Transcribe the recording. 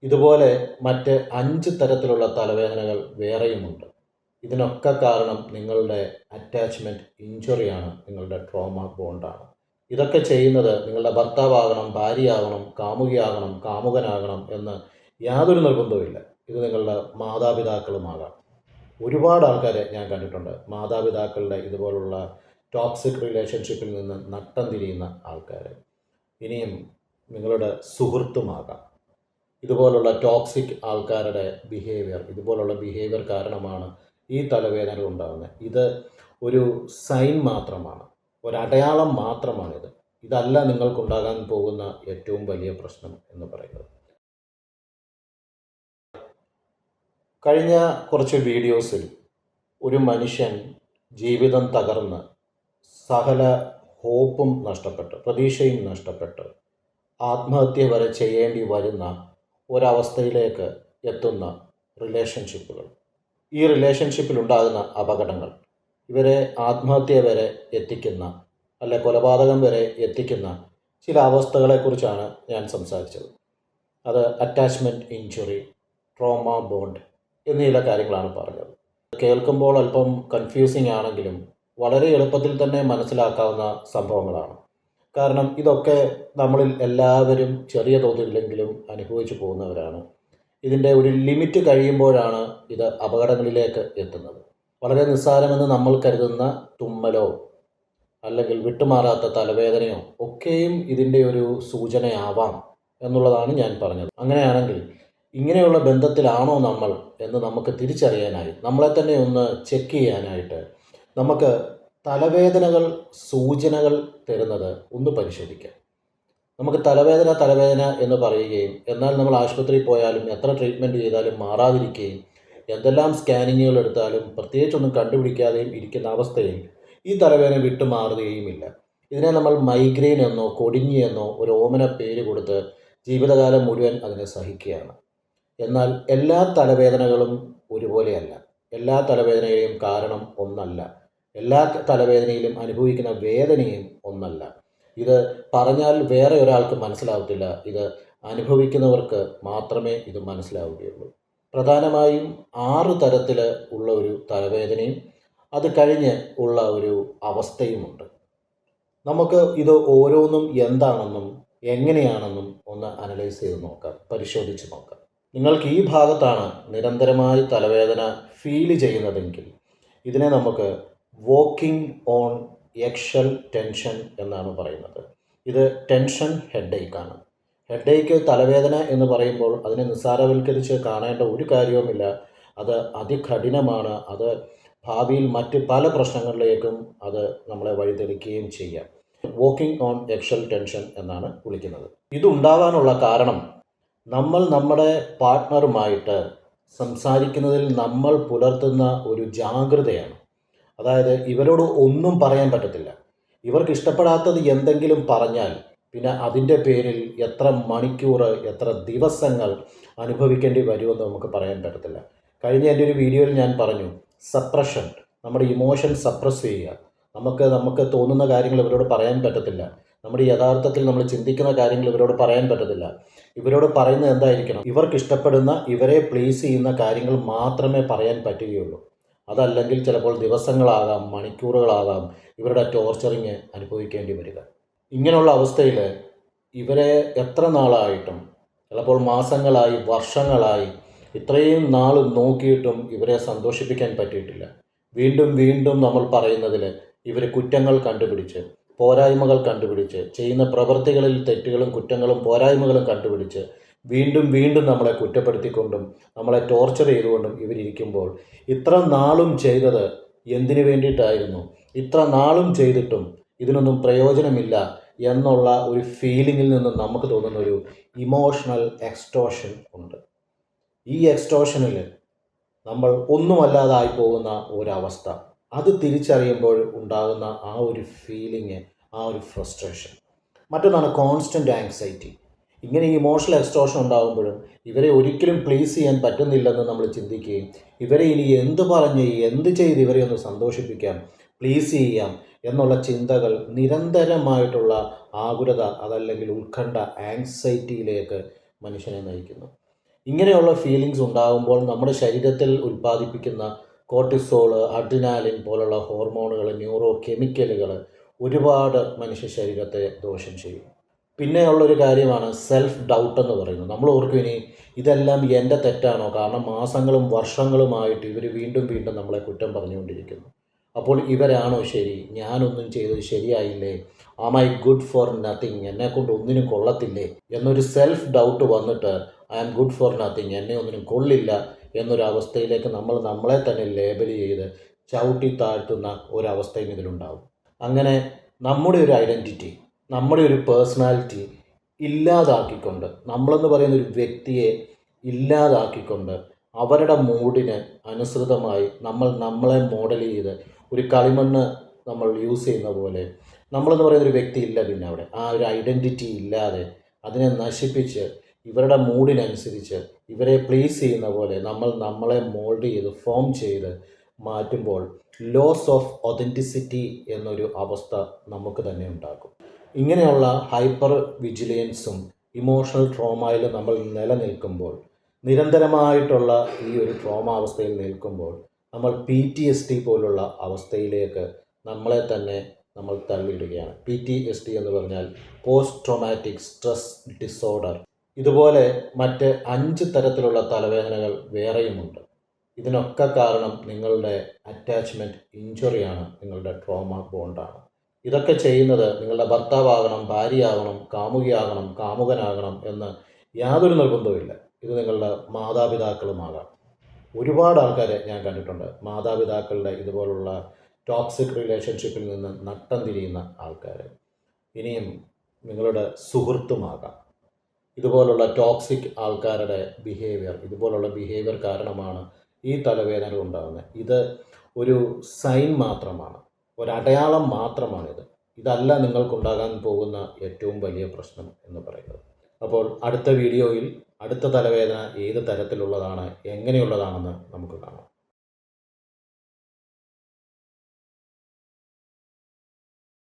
ഇതുപോലെ മറ്റ് 5 തരത്തിലുള്ള തലവേദനകൾ വേറെയുമുണ്ട്. ഇതിനൊക്കെ കാരണം നിങ്ങളുടെ അറ്റാച്ച്മെൻറ്റ് ഇഞ്ചുറിയാണ്, നിങ്ങളുടെ ട്രോമ ബോണ്ടാണ്. ഇതൊക്കെ ചെയ്യുന്നത് നിങ്ങളുടെ ഭർത്താവാകണം, ഭാര്യയാകണം, കാമുകിയാകണം, കാമുകനാകണം എന്ന് യാതൊരു നിർബന്ധവുമില്ല. ഇത് നിങ്ങളുടെ മാതാപിതാക്കളുമാകാം. ഒരുപാട് ആൾക്കാരെ ഞാൻ കണ്ടിട്ടുണ്ട്, മാതാപിതാക്കളുടെ ഇതുപോലുള്ള ടോക്സിക് റിലേഷൻഷിപ്പിൽ നിന്ന് നട്ടം തിരിയുന്ന ആൾക്കാർ. ഇനിയും നിങ്ങളുടെ സുഹൃത്തുമാകാം. ഇതുപോലുള്ള ടോക്സിക് ആൾക്കാരുടെ ഇതുപോലുള്ള ബിഹേവിയർ കാരണമാണ് ഈ തലവേദന ഉണ്ടാകുന്നത്. ഇത് ഒരു സൈൻ മാത്രമാണ്, ഒരടയാളം മാത്രമാണിത്. ഇതല്ല നിങ്ങൾക്കുണ്ടാകാൻ പോകുന്ന ഏറ്റവും വലിയ പ്രശ്നം എന്ന് പറയുന്നത്. കഴിഞ്ഞ കുറച്ച് വീഡിയോസിൽ ഒരു മനുഷ്യൻ ജീവിതം തകർന്ന് സകല ഹോപ്പും നഷ്ടപ്പെട്ട്, പ്രതീക്ഷയും നഷ്ടപ്പെട്ട്, ആത്മഹത്യ വരെ ചെയ്യേണ്ടി വരുന്ന ഒരവസ്ഥയിലേക്ക് എത്തുന്ന റിലേഷൻഷിപ്പുകൾ, ഈ റിലേഷൻഷിപ്പിലുണ്ടാകുന്ന അപകടങ്ങൾ ഇവരെ ആത്മഹത്യ വരെ എത്തിക്കുന്ന, അല്ലെ കൊലപാതകം വരെ എത്തിക്കുന്ന ചില അവസ്ഥകളെക്കുറിച്ചാണ് ഞാൻ സംസാരിച്ചത്. അത് അറ്റാച്ച്മെൻറ്റ് ഇഞ്ചുറി, ട്രോമ ബോണ്ട് എന്നീ ചില കാര്യങ്ങളാണ് പറഞ്ഞത്. കേൾക്കുമ്പോൾ അല്പം കൺഫ്യൂസിങ് ആണെങ്കിലും വളരെ എളുപ്പത്തിൽ തന്നെ മനസ്സിലാക്കാവുന്ന സംഭവങ്ങളാണ്. കാരണം ഇതൊക്കെ നമ്മളിൽ എല്ലാവരും ചെറിയ തോതിലെങ്കിലും അനുഭവിച്ചു പോകുന്നവരാണ്. ഇതിൻ്റെ ഒരു ലിമിറ്റ് കഴിയുമ്പോഴാണ് ഇത് അപകടങ്ങളിലേക്ക് എത്തുന്നത്. വളരെ നിസ്സാരമെന്ന് നമ്മൾ കരുതുന്ന തുമ്മലോ അല്ലെങ്കിൽ വിട്ടുമാറാത്ത തലവേദനയോ ഒക്കെയും ഇതിൻ്റെ ഒരു സൂചനയാവാം എന്നുള്ളതാണ് ഞാൻ പറഞ്ഞത്. അങ്ങനെയാണെങ്കിൽ ഇങ്ങനെയുള്ള ബന്ധത്തിലാണോ നമ്മൾ എന്ന് നമുക്ക് തിരിച്ചറിയാനായി, നമ്മളെ തന്നെ ഒന്ന് ചെക്ക് ചെയ്യാനായിട്ട് നമുക്ക് തലവേദനകൾ സൂചനകൾ തരുന്നത് ഒന്ന് പരിശോധിക്കാം. നമുക്ക് തലവേദന എന്ന് പറയുകയും എന്നാൽ നമ്മൾ ആശുപത്രിയിൽ പോയാലും എത്ര ട്രീറ്റ്മെൻറ്റ് ചെയ്താലും മാറാതിരിക്കുകയും എന്തെല്ലാം സ്കാനിങ്ങുകൾ എടുത്താലും പ്രത്യേകിച്ചൊന്നും കണ്ടുപിടിക്കാതെയും ഇരിക്കുന്ന അവസ്ഥയിൽ ഈ തലവേദന വിട്ടുമാറുകയുമില്ല. ഇതിനെ നമ്മൾ മൈഗ്രെയിൻ എന്നോ കൊടിഞ്ഞി എന്നോ ഒരു ഓമന പേര് കൊടുത്ത് ജീവിതകാലം മുഴുവൻ അതിനെ സഹിക്കുകയാണ്. എന്നാൽ എല്ലാ തലവേദനകളും ഒരുപോലെയല്ല. എല്ലാ തലവേദനയുടെയും കാരണം ഒന്നല്ല. എല്ലാ തലവേദനയിലും അനുഭവിക്കുന്ന വേദനയും ഒന്നല്ല. ഇത് പറഞ്ഞാൽ വേറെ ഒരാൾക്ക് മനസ്സിലാവത്തില്ല. ഇത് അനുഭവിക്കുന്നവർക്ക് മാത്രമേ ഇത് മനസ്സിലാവുകയുള്ളൂ. പ്രധാനമായും 6 തരത്തിൽ ഉള്ള ഒരു തലവേദനയും അത് കഴിഞ്ഞ് ഉള്ള ഒരു അവസ്ഥയുമുണ്ട്. നമുക്ക് ഇത് ഓരോന്നും എന്താണെന്നും എങ്ങനെയാണെന്നും ഒന്ന് അനലൈസ് ചെയ്ത് നോക്കാം, പരിശോധിച്ച് നോക്കാം. നിങ്ങൾക്ക് ഈ ഭാഗത്താണ് നിരന്തരമായി തലവേദന ഫീൽ ചെയ്യുന്നതെങ്കിൽ ഇതിനെ നമുക്ക് വോക്കിംഗ് ഓൺ എക്സൽ ടെൻഷൻ എന്നാണ് പറയുന്നത്. ഇത് ടെൻഷൻ ഹെഡേക്കാണ്. ഹെഡേക്ക് തലവേദന എന്ന് പറയുമ്പോൾ അതിനെ നിസ്സാരവൽക്കരിച്ച് കാണേണ്ട ഒരു കാര്യവുമില്ല. അത് അതികഠിനമാണ്. അത് ഭാവിയിൽ മറ്റ് പല പ്രശ്നങ്ങളിലേക്കും അത് നമ്മളെ വഴിതെളിക്കുകയും ചെയ്യാം. വോക്കിംഗ് ഓൺ എക്സൽ ടെൻഷൻ എന്നാണ് വിളിക്കുന്നത്. ഇതുണ്ടാകാനുള്ള കാരണം നമ്മൾ നമ്മുടെ പാർട്ട്ണറുമായിട്ട് സംസാരിക്കുന്നതിൽ നമ്മൾ പുലർത്തുന്ന ഒരു ജാഗ്രതയാണ്. അതായത് ഇവരോട് ഒന്നും പറയാൻ പറ്റത്തില്ല. ഇവർക്ക് ഇഷ്ടപ്പെടാത്തത് എന്തെങ്കിലും പറഞ്ഞാൽ പിന്നെ അതിൻ്റെ പേരിൽ എത്ര മണിക്കൂർ, എത്ര ദിവസങ്ങൾ അനുഭവിക്കേണ്ടി വരുമെന്ന് നമുക്ക് പറയാൻ പറ്റത്തില്ല. കഴിഞ്ഞ എൻ്റെ ഒരു വീഡിയോയിൽ ഞാൻ പറഞ്ഞു, സപ്രഷൻ, നമ്മുടെ ഇമോഷൻ സപ്രസ് ചെയ്യുക. നമുക്ക് തോന്നുന്ന കാര്യങ്ങൾ ഇവരോട് പറയാൻ പറ്റത്തില്ല. നമ്മുടെ യഥാർത്ഥത്തിൽ നമ്മൾ ചിന്തിക്കുന്ന കാര്യങ്ങൾ ഇവരോട് പറയാൻ പറ്റത്തില്ല. ഇവരോട് പറയുന്നത് എന്തായിരിക്കണം? ഇവർക്ക് ഇഷ്ടപ്പെടുന്ന, ഇവരെ പ്ലീസ് ചെയ്യുന്ന കാര്യങ്ങൾ മാത്രമേ പറയാൻ പറ്റുകയുള്ളൂ. അതല്ലെങ്കിൽ ചിലപ്പോൾ ദിവസങ്ങളാകാം, മണിക്കൂറുകളാകാം ഇവരുടെ ടോർച്ചറിങ് അനുഭവിക്കേണ്ടി വരിക. ഇങ്ങനെയുള്ള അവസ്ഥയിൽ ഇവരെ എത്ര നാളായിട്ടും, ചിലപ്പോൾ മാസങ്ങളായി, വർഷങ്ങളായി, ഇത്രയും നാൾ നോക്കിയിട്ടും ഇവരെ സന്തോഷിപ്പിക്കാൻ പറ്റിയിട്ടില്ല. വീണ്ടും വീണ്ടും നമ്മൾ പറയുന്നതിൽ ഇവർ കുറ്റങ്ങൾ കണ്ടുപിടിച്ച്, പോരായ്മകൾ കണ്ടുപിടിച്ച്, ചെയ്യുന്ന പ്രവൃത്തികളിൽ തെറ്റുകളും കുറ്റങ്ങളും പോരായ്മകളും കണ്ടുപിടിച്ച് വീണ്ടും വീണ്ടും നമ്മളെ കുറ്റപ്പെടുത്തിക്കൊണ്ടും നമ്മളെ ടോർച്ചർ ചെയ്തുകൊണ്ടും ഇവരിയ്ക്കുമ്പോൾ ഇത്ര നാളും ചെയ്തത് എന്തിനു വേണ്ടിയിട്ടായിരുന്നു, ഇത്ര നാളും ചെയ്തിട്ടും ഇതിനൊന്നും പ്രയോജനമില്ല എന്നുള്ള ഒരു ഫീലിങ്ങിൽ നിന്നും നമുക്ക് തോന്നുന്ന ഒരു ഇമോഷണൽ എക്സ്റ്റോഷൻ ഉണ്ട്. ഈ എക്സ്റ്റോഷനിൽ നമ്മൾ ഒന്നുമല്ലാതായി പോകുന്ന ഒരവസ്ഥ, അത് തിരിച്ചറിയുമ്പോൾ ഉണ്ടാകുന്ന ആ ഒരു ഫീലിങ്, ആ ഒരു ഫ്രസ്ട്രേഷൻ. മറ്റൊന്നാണ് കോൺസ്റ്റൻ്റ് ആങ്സൈറ്റി. ഇങ്ങനെ ഇമോഷണൽ എക്സ്റ്റോഷൻ ഉണ്ടാകുമ്പോഴും ഇവരെ ഒരിക്കലും പ്ലീസ് ചെയ്യാൻ പറ്റുന്നില്ലെന്ന് നമ്മൾ ചിന്തിക്കുകയും ഇവരെ ഇനി എന്ത് പറഞ്ഞ് എന്ത് ചെയ്ത് ഇവരെ ഒന്ന് സന്തോഷിപ്പിക്കാം, പ്ലീസ് ചെയ്യാം എന്നുള്ള ചിന്തകൾ, നിരന്തരമായിട്ടുള്ള ആകുലത, അതല്ലെങ്കിൽ ഉത്കണ്ഠ, ആങ്സൈറ്റിയിലേക്ക് മനുഷ്യനെ നയിക്കുന്നു. ഇങ്ങനെയുള്ള ഫീലിങ്സ് ഉണ്ടാകുമ്പോൾ നമ്മുടെ ശരീരത്തിൽ ഉൽപ്പാദിപ്പിക്കുന്ന കോർട്ടിസോള്, അഡ്രിനാലിൻ പോലുള്ള ഹോർമോണുകൾ, ന്യൂറോ കെമിക്കലുകൾ ഒരുപാട് മനുഷ്യ ശരീരത്തെ ദോഷം ചെയ്യും. പിന്നെയുള്ളൊരു കാര്യമാണ് സെൽഫ് ഡൗട്ട് എന്ന് പറയുന്നത്. നമ്മൾ ഓർക്കും ഇനി ഇതെല്ലാം എൻ്റെ തെറ്റാണോ? കാരണം മാസങ്ങളും വർഷങ്ങളുമായിട്ട് ഇവർ വീണ്ടും വീണ്ടും നമ്മളെ കുറ്റം പറഞ്ഞുകൊണ്ടിരിക്കുന്നു. അപ്പോൾ ഇവരാണോ ശരി? ഞാനൊന്നും ചെയ്തത് ശരിയായില്ലേ? Am I good for nothing? എന്നെക്കൊണ്ട് ഒന്നിനും കൊള്ളത്തില്ലേ എന്നൊരു സെൽഫ് ഡൗട്ട് വന്നിട്ട് I am good for nothing, എന്നെ ഒന്നിനും കൊള്ളില്ല എന്നൊരവസ്ഥയിലേക്ക് നമ്മൾ നമ്മളെ തന്നെ ലേബൽ ചെയ്ത് ചവിട്ടി താഴ്ത്തുന്ന ഒരവസ്ഥയും ഇതിലുണ്ടാവും. അങ്ങനെ നമ്മുടെ ഒരു ഐഡൻറ്റിറ്റി, നമ്മുടെ ഒരു പേഴ്സണാലിറ്റി ഇല്ലാതാക്കിക്കൊണ്ട്, നമ്മളെന്ന് പറയുന്ന ഒരു വ്യക്തിയെ ഇല്ലാതാക്കിക്കൊണ്ട് അവരുടെ മൂഡിന് അനുസൃതമായി നമ്മൾ നമ്മളെ മോഡൽ ചെയ്ത് ഒരു കളിമണ്ണ് നമ്മൾ യൂസ് ചെയ്യുന്ന പോലെ നമ്മളെന്ന് പറയുന്നൊരു വ്യക്തി ഇല്ല. പിന്നെ അവിടെ ആ ഒരു ഐഡൻറ്റിറ്റി ഇല്ലാതെ അതിനെ നശിപ്പിച്ച് ഇവരുടെ മൂഡിനനുസരിച്ച് ഇവരെ പ്ലീസ് ചെയ്യുന്ന പോലെ നമ്മൾ നമ്മളെ മോൾഡ് ചെയ്ത് ഫോം ചെയ്ത് മാറ്റുമ്പോൾ ലോസ് ഓഫ് ഒതൻറ്റിസിറ്റി എന്നൊരു അവസ്ഥ നമുക്ക് തന്നെ ഉണ്ടാക്കും. ഇങ്ങനെയുള്ള ഹൈപ്പർ വിജിലൻസും ഇമോഷണൽ ട്രോമയിൽ നമ്മൾ നിലനിൽക്കുമ്പോൾ, നിരന്തരമായിട്ടുള്ള ഈ ഒരു ട്രോമ അവസ്ഥയിൽ നിൽക്കുമ്പോൾ നമ്മൾ PTSD പോലുള്ള അവസ്ഥയിലേക്ക് നമ്മളെ തന്നെ നമ്മൾ തള്ളിയിടുകയാണ്. PTSD എന്ന് പറഞ്ഞാൽ പോസ്റ്റ് ട്രോമാറ്റിക് സ്ട്രെസ് ഡിസോർഡർ. ഇതുപോലെ മറ്റ് 5 തരത്തിലുള്ള തലവേദനകൾ വേറെയുമുണ്ട്. ഇതിനൊക്കെ കാരണം നിങ്ങളുടെ അറ്റാച്ച്മെൻറ്റ് ഇഞ്ചുറിയാണ്, നിങ്ങളുടെ ട്രോമ ബോണ്ടാണ്. ഇതൊക്കെ ചെയ്യുന്നത് നിങ്ങളുടെ ഭർത്താവാകണം, ഭാര്യയാകണം, കാമുകിയാകണം, കാമുകനാകണം എന്ന് യാതൊരു നിർബന്ധവുമില്ല. ഇത് നിങ്ങളുടെ മാതാപിതാക്കളുമാകാം. ഒരുപാട് ആൾക്കാരെ ഞാൻ കണ്ടിട്ടുണ്ട് മാതാപിതാക്കളുടെ ഇതുപോലുള്ള ടോക്സിക് റിലേഷൻഷിപ്പിൽ നിന്ന് നട്ടം തിരിയുന്ന ആൾക്കാർ. ഇനിയും നിങ്ങളുടെ സുഹൃത്തുമാകാം. ഇതുപോലുള്ള ടോക്സിക് ആൾക്കാരുടെ ഇതുപോലുള്ള ബിഹേവിയർ കാരണമാണ് ഈ തലവേദന ഉണ്ടാകുന്നത്. ഇത് ഒരു സൈൻ മാത്രമാണ്, ഒരടയാളം മാത്രമാണിത്. ഇതല്ല നിങ്ങൾക്കുണ്ടാകാൻ പോകുന്ന ഏറ്റവും വലിയ പ്രശ്നം എന്ന് പറയുന്നത്. അപ്പോൾ അടുത്ത വീഡിയോയിൽ അടുത്ത തലവേദന ഏത് തരത്തിലുള്ളതാണ്, എങ്ങനെയുള്ളതാണെന്ന് നമുക്ക് കാണാം.